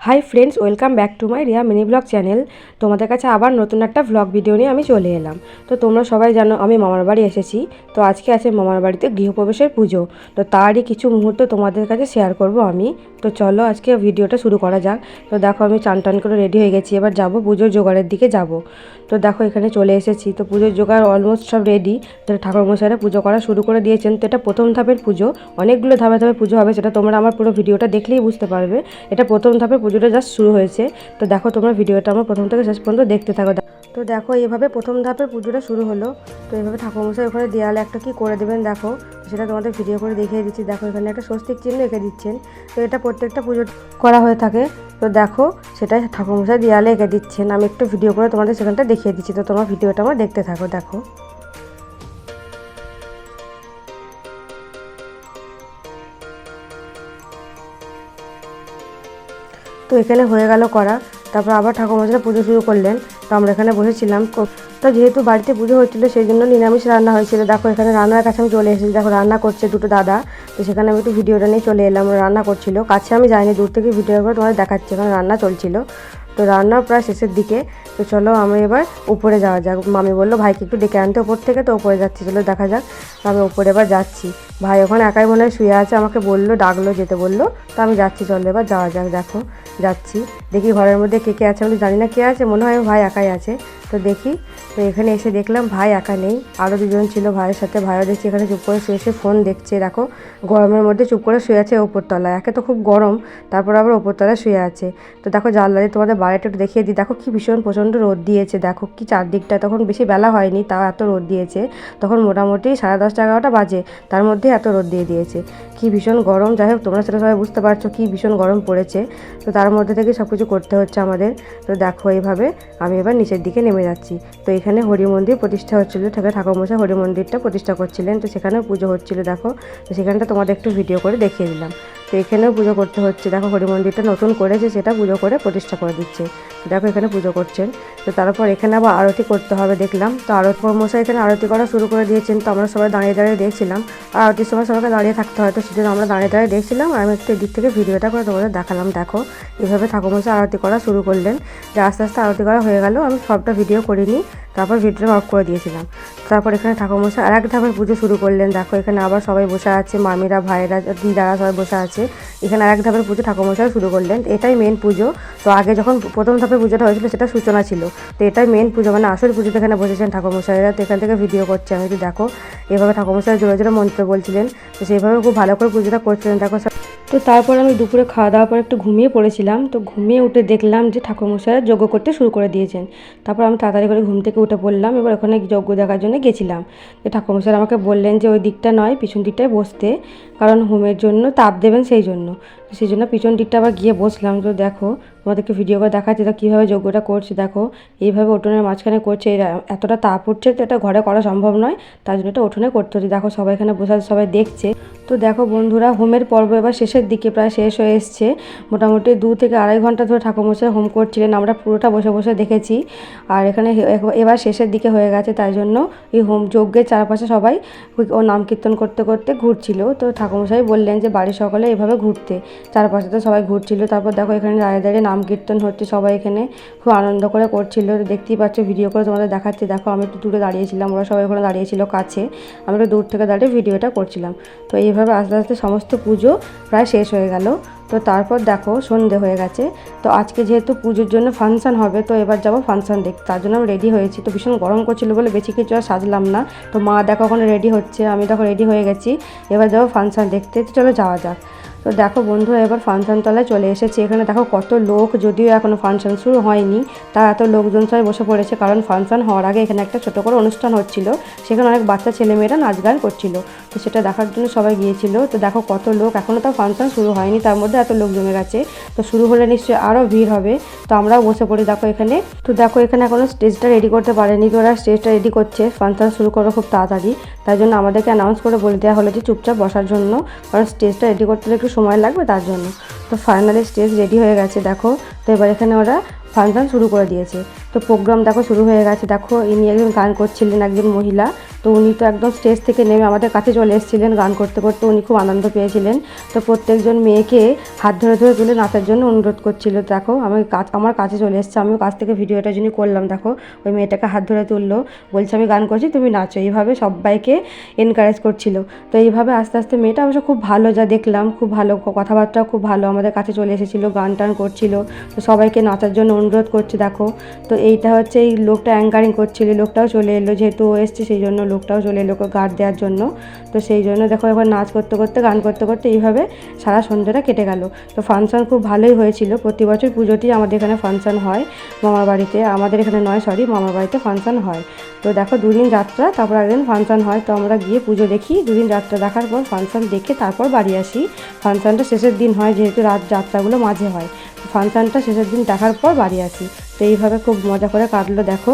Hi friends, welcome back to my Riya mini blog channel. তোমাদের কাছে আবার নতুন একটা ব্লগ ভিডিও নিয়ে আমি চলে এলাম। তো তোমরা সবাই জানো আমি মামার বাড়ি এসেছি। তো আজকে আছে মামার বাড়িতে গৃহপ্রবেশের পুজো। তো তারই কিছু মুহূর্ত তোমাদের কাছে শেয়ার করব আমি। তো চলো আজকে ভিডিওটা শুরু করা যাক। তো দেখো আমি চান টান করে রেডি হয়ে গেছি, এবার যাব পুজোর জোগাড়ের দিকে যাব। তো দেখো এখানে চলে এসেছি। তো পুজোর জোগাড় অলমোস্ট সব রেডি। তো ঠাকুরমশাইরা পুজো করা শুরু করে দিয়েছেন। তো এটা প্রথম ধাপের পুজো, অনেকগুলো ধাপে ধাপে পুজো হবে, সেটা তোমরা আমার পুরো ভিডিওটা দেখলেই বুঝতে পারবে। এটা প্রথম ধাপের পুজোটা জাস্ট শুরু হয়েছে। তো দেখো তোমরা ভিডিওটা আমার প্রথম থেকে শেষ পর্যন্ত দেখতে থাকো। তো দেখো এইভাবে প্রথম ধাপের পুজোটা শুরু হলো। তো এইভাবে ঠাকুরমশাই ওখানে দেয়ালে একটা কি করে দেবেন দেখো, সেটা তোমাদের ভিডিও করে দেখিয়ে দিচ্ছি। দেখো এখানে একটা স্বস্তিক চিহ্ন এঁকে দিচ্ছেন। তো এটা প্রত্যেকটা পুজো করা হয়ে থাকে। তো দেখো সেটা ঠাকুরমশাই দেয়ালে এঁকে দিচ্ছেন। আমি একটু ভিডিও করে তোমাদের সেখানটা দেখিয়ে দিচ্ছি। তো তোমার ভিডিওটা আমার দেখতে থাকো। দেখো তো এখানে হয়ে গেল করা। তারপর আবার ঠাকুরমশাই পুজো শুরু করলেন। তো আমরা এখানে বসেছিলাম। তো যেহেতু বাড়িতে পুজো হচ্ছিলো সেই জন্য নিরামিষ রান্না হয়েছিল। দেখো এখানে রান্নার কাছে আমি চলে এসেছি। দেখো রান্না করছে দুটো দাদা। তো সেখানে আমি একটু ভিডিওটা নিয়ে চলে এলাম। রান্না করছিল, কাছে আমি যাইনি, দূর থেকে ভিডিও করে তোমাদের দেখাচ্ছি। এখানে রান্না চলছিল। তো রান্না প্রায় শেষের দিকে। তো চলো আমি এবার উপরে যাওয়া যাক। মামি বললো ভাইকে একটু ডেকে আনতে ওপর থেকে। তো উপরে যাচ্ছি, চলো দেখা যাক। আমি উপরে এবার যাচ্ছি। ভাই ওখানে একাই মনে হয় শুয়ে আছে, আমাকে বললো, ডাকলো, যেতে বললো। তো আমি যাচ্ছি, চলো এবার যাওয়া যাক। দেখো যাচ্ছি, দেখি ঘরের মধ্যে কে কে আছে। আমি জানি না কে আছে, মনে হয় ভাই একাই আছে। তো দেখি। তো এখানে এসে দেখলাম ভাই একা নেই, আরও দুজন ছিল ভাইয়ের সাথে। ভাইও দেখছি এখানে চুপ করে শুয়ে শুয়ে ফোন দেখছে। দেখো গরমের মধ্যে চুপ করে শুয়ে আছে ওপরতলায়। একে তো খুব গরম, তারপর আবার ওপরতলায় শুয়ে আছে। তো দেখো জানলা দিয়ে তোমাদের বাড়িটা একটু দেখিয়ে দিই। দেখো কি ভীষণ প্রচণ্ড রোদ দিয়েছে। দেখো কি চারদিকটা, তখন বেশি বেলা হয়নি তাও এত রোদ দিয়েছে। তখন মোটামুটি 10:30 11টা বাজে, তার মধ্যে এত রোদ দিয়ে দিয়েছে। কি ভীষণ গরম। যাই হোক তোমরা সেটা সবাই বুঝতে পারছো কি ভীষণ গরম পড়েছে। তো তার মধ্যে থেকে সব কিছু করতে হচ্ছে আমাদের। তো দেখো এইভাবে আমি এবার নিচের দিকে নেমে যাচ্ছি। তো এখানে হরি মন্দির প্রতিষ্ঠা হচ্ছিলো, ঠাকুরমশাই হরি মন্দিরটা প্রতিষ্ঠা করছিলেন। তো সেখানেও পুজো হচ্ছিলো। দেখো তো সেখানটা তোমাদের একটু ভিডিও করে দেখিয়ে দিলাম। তো এখানেও পুজো করতে হচ্ছে। দেখো হরি মন্দিরটা নতুন করেছে, সেটা পুজো করে প্রতিষ্ঠা করে দিচ্ছে। দেখো এখানে পুজো করছেন। তো তারপর এখানে আবার আরতি করতে হবে দেখলাম। তো মশাই এখানে আরতি করা শুরু করে দিয়েছেন। তো আমরা সবাই দাঁড়িয়ে দাঁড়িয়ে দেখছিলাম। আর আরতির সময় সবাইকে দাঁড়িয়ে থাকতে হয়, তো সেজন্য আমরা দাঁড়িয়ে দাঁড়িয়ে দেখছিলাম। আর আমি একটু এদিক থেকে ভিডিওটা করে তোমাদের দেখালাম। দেখো এভাবে ঠাকুরমশাই আরতি করা শুরু করলেন। যে আস্তে আস্তে আরতি করা হয়ে গেল। আমি সবটা ভিডিও করিনি, তারপর ভিডিওটা অফ করে দিয়েছিলাম। তারপর এখানে ঠাকুরমশাই আর এক ধাপের পুজো শুরু করলেন। দেখো এখানে আবার সবাই বসে আছে, মামিরা, ভাইরা, দিদারা সবাই বসে আছে। এখানে আর এক ধাপের পুজো ঠাকুরমশাই শুরু করলেন। এটাই মেন পুজো। তো আগে যখন প্রথম ধাপের পুজোটা হয়েছিল সেটা সূচনা ছিল। তো এটাই মেন পুজো, মানে আসল পুজোতে এখানে বসেছেন ঠাকুরমশাইরা। তো এখান থেকে ভিডিও করছে আমি। তো দেখো এভাবে ঠাকুরমশাই জোরে জোরে মন্ত্র বলছিলেন। তো সেইভাবে খুব ভালো করে পুজোটা করছিলেন। দেখো তো তারপর আমি দুপুরে খাওয়া দাওয়ার পর একটু ঘুমিয়ে পড়েছিলাম। তো ঘুমিয়ে উঠে দেখলাম যে ঠাকুরমশাইরা যজ্ঞ করতে শুরু করে দিয়েছেন। তারপর আমি তাড়াতাড়ি করে ঘুম থেকে উঠে পড়লাম। এবার ওখানে যজ্ঞ দেখার জন্য গেছিলাম। তো ঠাকুরমশাই আমাকে বললেন যে ওই দিকটা নয়, পিছন দিকটায় বসতে, কারণ হোমের জন্য তাপ দেবেন সেই জন্য। সেই জন্য পিছন দিকটা আবার গিয়ে বসলাম। তো দেখো তোমাদেরকে ভিডিও করে দেখাচ্ছি তো কীভাবে যজ্ঞটা করছে। দেখো এইভাবে উঠোনের মাঝখানে করছে। এতটা তাপ উঠছে, তো এটা ঘরে করা সম্ভব নয়, তার জন্য এটা উঠোনে করতে হচ্ছে। দেখো সবাই এখানে বসে সবাই দেখছে। তো দেখো বন্ধুরা হোমের পর্ব এবার শেষের দিকে, প্রায় শেষ হয়ে এসছে। মোটামুটি 2 থেকে 2.5 ঘন্টা ধরে ঠাকুরমশাই হোম করছিলেন। আমরা পুরোটা বসে বসে দেখেছি। আর এখানে এবার শেষের দিকে হয়ে গেছে, তাই জন্য এই হোম যজ্ঞের চারপাশে সবাই ও নাম কীর্তন করতে করতে ঘুরছিল। তো ঠাকুরমশাই বললেন যে বাড়ির সকলে এভাবে ঘুরতে, চারপাশে তো সবাই ঘুরছিল। তারপর দেখো এখানে দাঁড়িয়ে দাঁড়িয়ে নাম কীর্তন হচ্ছে, সবাই এখানে খুব আনন্দ করে করছিল। দেখতেই পাচ্ছ, ভিডিও করে তোমাদের দেখাচ্ছি। দেখো আমি একটু দূরে দাঁড়িয়েছিলাম, ওরা সবাই ওখানে দাঁড়িয়েছিল কাছে, আমি একটু দূর থেকে দাঁড়িয়ে ভিডিওটা করছিলাম। তো এইভাবে আস্তে আস্তে সমস্ত পুজো প্রায় শেষ হয়ে গেল। তো তারপর দেখো সন্ধে হয়ে গেছে। তো আজকে যেহেতু পুজোর জন্য ফাংশান হবে, তো এবার যাবো ফাংশান দেখতে, তার জন্য আমি রেডি হয়েছি। তো ভীষণ গরম করছিল বলে বেশি কিছু আর সাজলাম না। তো মা দেখো ওখানে রেডি হচ্ছে, আমি দেখো রেডি হয়ে গেছি। এবার যাবো ফাংশান দেখতে। তো চলো যাওয়া যাক। তো দেখো বন্ধুরা এবার ফাংশন তলায় চলে এসেছি। এখানে দেখো কত লোক, যদিও এখনও ফাংশন শুরু হয়নি, তা এত লোকজন সবাই বসে পড়েছে, কারণ ফাংশন হওয়ার আগে এখানে একটা ছোটো করে অনুষ্ঠান হচ্ছিল। সেখানে অনেক বাচ্চা ছেলেমেয়েরা নাচ গান করছিল। তো সেটা দেখার জন্য সবাই গিয়েছিল। তো দেখো কত লোক, এখনও তো ফাংশন শুরু হয়নি, তার মধ্যে এত লোক জমে গেছে। তো শুরু হলে নিশ্চয়ই আরও ভিড় হবে। তো আমরাও বসে পড়ি দেখো এখানে। তো দেখো এখানে এখনও স্টেজটা রেডি করতে পারেনি, তো ওরা স্টেজটা রেডি করছে। ফাংশন শুরু করো খুব তাড়াতাড়ি, তাই জন্য আমাদেরকে অ্যানাউন্স করে বলে দেওয়া হলো যে চুপচাপ বসার জন্য, কারণ স্টেজটা রেডি করতে একটু সময় লাগবে তার জন্য। তো ফাইনালি স্টেজ রেডি হয়ে গেছে দেখো। তো এবার এখানে ওরা ফাংশন শুরু করে দিয়েছে। তো প্রোগ্রাম দেখো শুরু হয়ে গেছে। দেখো ইনি একজন গান করছিলেন, একজন মহিলা। তো উনি তো একদম স্টেজ থেকে নেমে আমাদের কাছে চলে এসেছিলেন গান করতে করতে। উনি খুব আনন্দ পেয়েছিলেন। তো প্রত্যেকজন মেয়েকে হাত ধরে ধরে তুলে নাচার জন্য অনুরোধ করছিল। দেখো আমার কাছে চলে এসেছে, আমিও কাছ থেকে ভিডিওটার জন্য করলাম। দেখো ওই মেয়েটাকে হাত ধরে তুললো, বলছে আমি গান করছি তুমি নাচো, এইভাবে সবাইকে এনকারেজ করছিল। তো এইভাবে আস্তে আস্তে মেয়েটা অবশ্য খুব ভালো, যা দেখলাম খুব ভালো, কথাবার্তাও খুব ভালো, আমাদের কাছে চলে এসেছিলো, গান টান করছিল। তো সবাইকে নাচার জন্য অনুরোধ করছে। দেখো তো এইটা হচ্ছে এই লোকটা অ্যাঙ্কারিং করছিল, লোকটাও চলে এলো, যেহেতু ও এসছে সেই জন্য লোকটাও চলে এলো গার্ড দেওয়ার জন্য। তো সেই জন্য দেখো এবার নাচ করতে করতে গান করতে করতে এইভাবে সারা সন্ধ্যাটা কেটে গেল। তো ফাংশন খুব ভালোই হয়েছিল। প্রতি বছর পুজোটি আমাদের এখানে ফাংশন হয় মামার বাড়িতে, আমাদের এখানে নয় সরি মামার বাড়িতে ফাংশন হয়। তো দেখো দুদিন যাত্রা, তারপর একদিন ফাংশন হয়। তো আমরা গিয়ে পুজো দেখি, দুদিন যাত্রা দেখার পর ফাংশন দেখে তারপর বাড়ি আসি। ফাংশনটা শেষের দিন হয়, যেহেতু রাত যাত্রাগুলো মাঝে হয়। ফাংশনটা শেষের দিন দেখার পর বাড়ি আসি। তো এইভাবে খুব মজা করে কাটলো। দেখো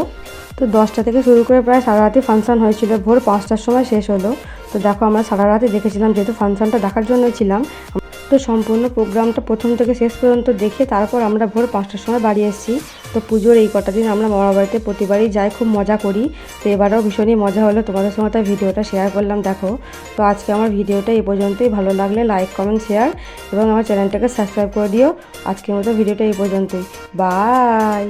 তো 10টা থেকে শুরু করে প্রায় সারা রাতই ফাংশন হয়েছিল, ভোর 5টার সময় শেষ হলো। তো দেখো আমরা সারা রাতই দেখেছিলাম, যেহেতু ফাংশনটা দেখার জন্যই ছিলাম। তো সম্পূর্ণ প্রোগ্রামটা প্রথম থেকে শেষ পর্যন্ত দেখে তারপর আমরা ভোর 5টার সময় বাড়ি এসেছি। তো পুজোর এই কটা দিন আমরা মামার বাড়িতে প্রতিবারই যাই, খুব মজা করি। তো এবারেও ভীষণই মজা হলো, তোমাদের সঙ্গে তাই ভিডিওটা শেয়ার করলাম। দেখো তো আজকে আমার ভিডিওটা এই পর্যন্তই। ভালো লাগলে লাইক কমেন্ট শেয়ার এবং আমার চ্যানেলটাকে সাবস্ক্রাইব করে দিও। আজকের মতো ভিডিওটা এই পর্যন্তই। বাই।